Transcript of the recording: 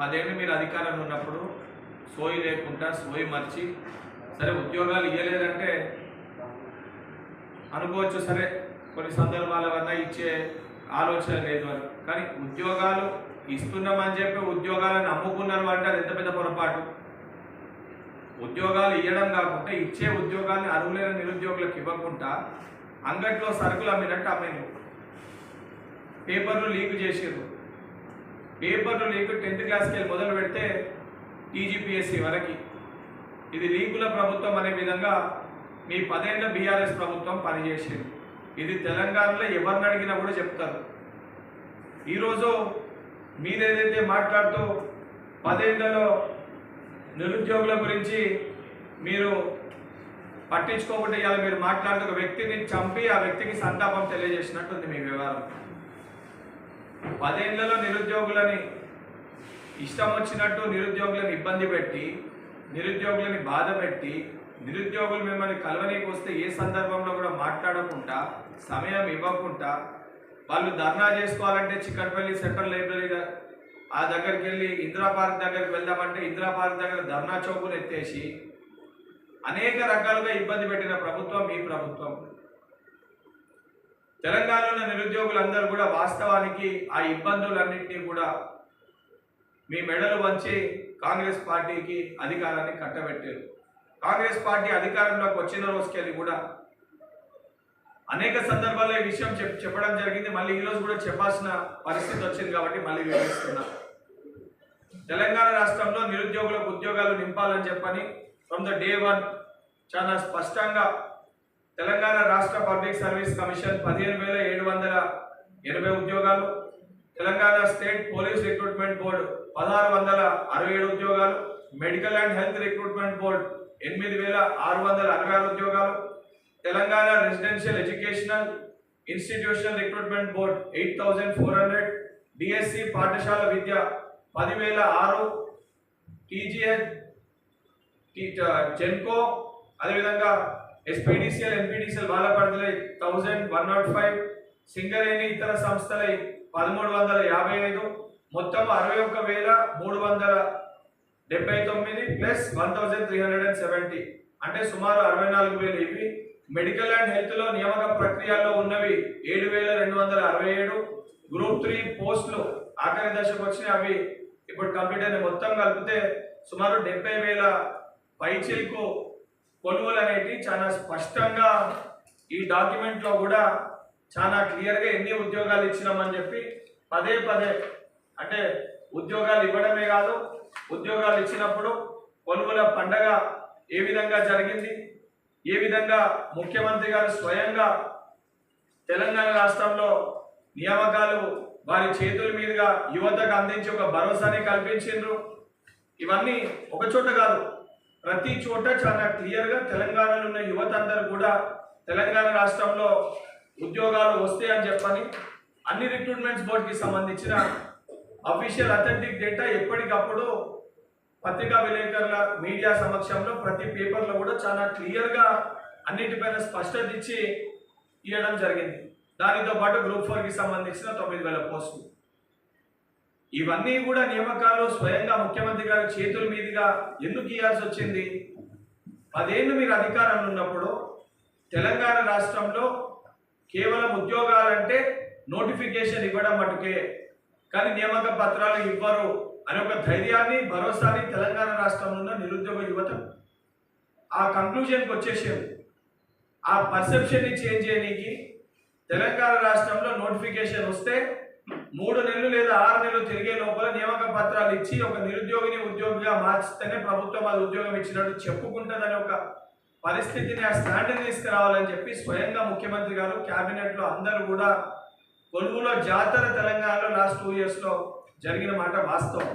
10 ఏళ్ళు మీరు అధికారంలో ఉన్నప్పుడు సోయి లేకుండా సోయి మర్చి సరే ఉద్యోగాలు ఇవ్వలేదంటే అనుకోవచ్చు, సరే కొన్ని సందర్భాల వల్ల ఇచ్చే ఆలోచన లేదు అని. కానీ ఉద్యోగాలు ఇస్తున్నామని చెప్పి ఉద్యోగాలను అమ్ముకున్నారు అంటే అది ఎంత పెద్ద పొరపాటు. ఉద్యోగాలు ఇవ్వడం కాకుండా ఇచ్చే ఉద్యోగాన్ని అర్హులైన నిరుద్యోగులకు ఇవ్వకుండా అంగట్లో సరుకులు అమ్మినట్టు అమ్మిను. పేపర్లు లీక్ చేసారు. పేపర్లు లీక్ 10th క్లాస్కి వెళ్ళి మొదలు పెడితే టీజీపీఎస్సీ వరకు ఇది లీకుల ప్రభుత్వం అనే విధంగా మీ 10 ఏళ్ల బీఆర్ఎస్ ప్రభుత్వం పనిచేసేది. ఇది తెలంగాణలో ఎవరిని అడిగినా కూడా చెప్తారు. ఈరోజు మీరేదైతే మాట్లాడుతూ 10 ఏళ్లలో నిరుద్యోగుల గురించి మీరు పట్టించుకోకుండా ఇవాళ మీరు మాట్లాడుతూ ఒక వ్యక్తిని చంపి ఆ వ్యక్తికి సంతాపం తెలియజేసినట్టుంది మీ వ్యవహారం. 10 ఏళ్లలో నిరుద్యోగులని ఇష్టం వచ్చినట్టు నిరుద్యోగులను ఇబ్బంది పెట్టి, నిరుద్యోగులని బాధ పెట్టి, నిరుద్యోగులు మిమ్మల్ని కలవనీకి వస్తే ఏ సందర్భంలో కూడా మాట్లాడకుండా, సమయం ఇవ్వకుండా, వాళ్ళు ధర్నా చేసుకోవాలంటే చిక్కడపల్లి సెంట్రల్ లైబ్రరీ ఆ దగ్గరికి వెళ్ళి ఇందిరా పార్క్ దగ్గరికి వెళ్దామంటే ఇందిరా పార్క్ దగ్గర ధర్నా చౌకులు ఎత్తేసి అనేక రకాలుగా ఇబ్బంది పెట్టిన ప్రభుత్వం మీ ప్రభుత్వం. తెలంగాణలో నిరుద్యోగులందరూ కూడా వాస్తవానికి ఆ ఇబ్బందులన్నింటినీ కూడా మీ మెడలు వంచి కాంగ్రెస్ పార్టీకి అధికారాన్ని కట్టబెట్టారు. కాంగ్రెస్ పార్టీ అధికారంలోకి వచ్చిన రోజుకెళ్ళి కూడా అనేక సందర్భాల్లో ఈ విషయం చెప్పడం జరిగింది. మళ్ళీ ఈరోజు కూడా చెప్పాల్సిన పరిస్థితి వచ్చింది కాబట్టి మళ్ళీ వివరిస్తున్నా. తెలంగాణ రాష్ట్రంలో నిరుద్యోగులకు ఉద్యోగాలు నింపాలని చెప్పని ఫ్రమ్ ద డే 1 చాలా స్పష్టంగా తెలంగాణ రాష్ట్ర పబ్లిక్ సర్వీస్ కమిషన్ 15,780 ఉద్యోగాలు, Telangana state police recruitment board 1,667 ఉద్యోగాలు, medical and health recruitment board 8,666 ఉద్యోగాలు, Telangana residential educational institutional recruitment board 8,400, DSC పాఠశాల విద్య 10,006, టీజీహెచ్ జెన్కో అదేవిధంగా ఎస్పీడీసీఎల్ ఎన్పీడీసీఎల్ బాలపడతలై 1,105, సింగరేణి ఇతర సంస్థలై 1,355, మొత్తం 61,379 ప్లస్ 1,370 అంటే సుమారు 64,000. ఇవి మెడికల్ అండ్ హెల్త్ లో నియామక ప్రక్రియలో ఉన్నవి 7,267, గ్రూప్ 3 పోస్టులు ఆఖరి దశకు వచ్చినాయి, అవి ఇప్పుడు కంప్లీట్ అయిన. మొత్తం కలిపితే సుమారు 70,000 పైచిల్కు కొలువులు అనేవి చాలా స్పష్టంగా ఈ డాక్యుమెంట్ లో కూడా చాలా క్లియర్ గా ఎన్ని ఉద్యోగాలు ఇచ్చినామని చెప్పి పదే అంటే ఉద్యోగాలు ఇవ్వడమే కాదు, ఉద్యోగాలు ఇచ్చినప్పుడు కొలువుల పండగ ఏ విధంగా జరిగింది, ఏ విధంగా ముఖ్యమంత్రి గారు స్వయంగా తెలంగాణ రాష్ట్రంలో నియామకాలు వారి చేతుల మీదుగా యువతకు అందించి ఒక భరోసాని కల్పించిండ్రు. ఇవన్నీ ఒక చోట కాదు, ప్రతి చోట చాలా క్లియర్గా తెలంగాణలో ఉన్న యువత అందరూ కూడా తెలంగాణ రాష్ట్రంలో ఉద్యోగాలు వస్తాయని చెప్పని అన్ని రిక్రూట్మెంట్స్ బోర్డుకి సంబంధించిన అఫీషియల్ అథెంటిక్ డేటా ఎప్పటికప్పుడు పత్రికా విలేకరుల మీడియా సమక్షంలో ప్రతి పేపర్లో కూడా చాలా క్లియర్గా అన్నిటిపైన స్పష్టత ఇచ్చి ఇవ్వడం జరిగింది. దానితో పాటు గ్రూప్ 4కి సంబంధించిన 9,000 పోస్టులు. ఇవన్నీ కూడా నియామకాలు స్వయంగా ముఖ్యమంత్రి గారి చేతుల మీదుగా ఎందుకు ఇవ్వాల్సి వచ్చింది? 10 ఏళ్ళు మీరు అధికారంలో ఉన్నప్పుడు తెలంగాణ రాష్ట్రంలో కేవలం ఉద్యోగాలంటే నోటిఫికేషన్ ఇవ్వడం మటుకే, కానీ నియామక పత్రాలు ఇవ్వరు అనే ఒక ధైర్యాన్ని భరోసాని తెలంగాణ రాష్ట్రంలో ఉన్న నిరుద్యోగ యువత ఆ కంక్లూజన్కి వచ్చేసారు. ఆ పర్సెప్షన్ని చేంజ్ చేయడానికి తెలంగాణ రాష్ట్రంలో నోటిఫికేషన్ వస్తే 3 నెలలు లేదా 6 నెలలు తిరిగే లోపల నియామక పత్రాలు ఇచ్చి ఒక నిరుద్యోగిని ఉద్యోగిగా మార్చితేనే ప్రభుత్వం అది ఉద్యోగం ఇచ్చినట్టు చెప్పుకుంటుందని ఒక పరిస్థితిని, ఆ స్టాండ్ని తీసుకురావాలని చెప్పి స్వయంగా ముఖ్యమంత్రి గారు క్యాబినెట్లో అందరూ కూడా కొలువులో జాతర తెలంగాణలో లాస్ట్ 2 yearsలో జరిగిన మాట వాస్తవం.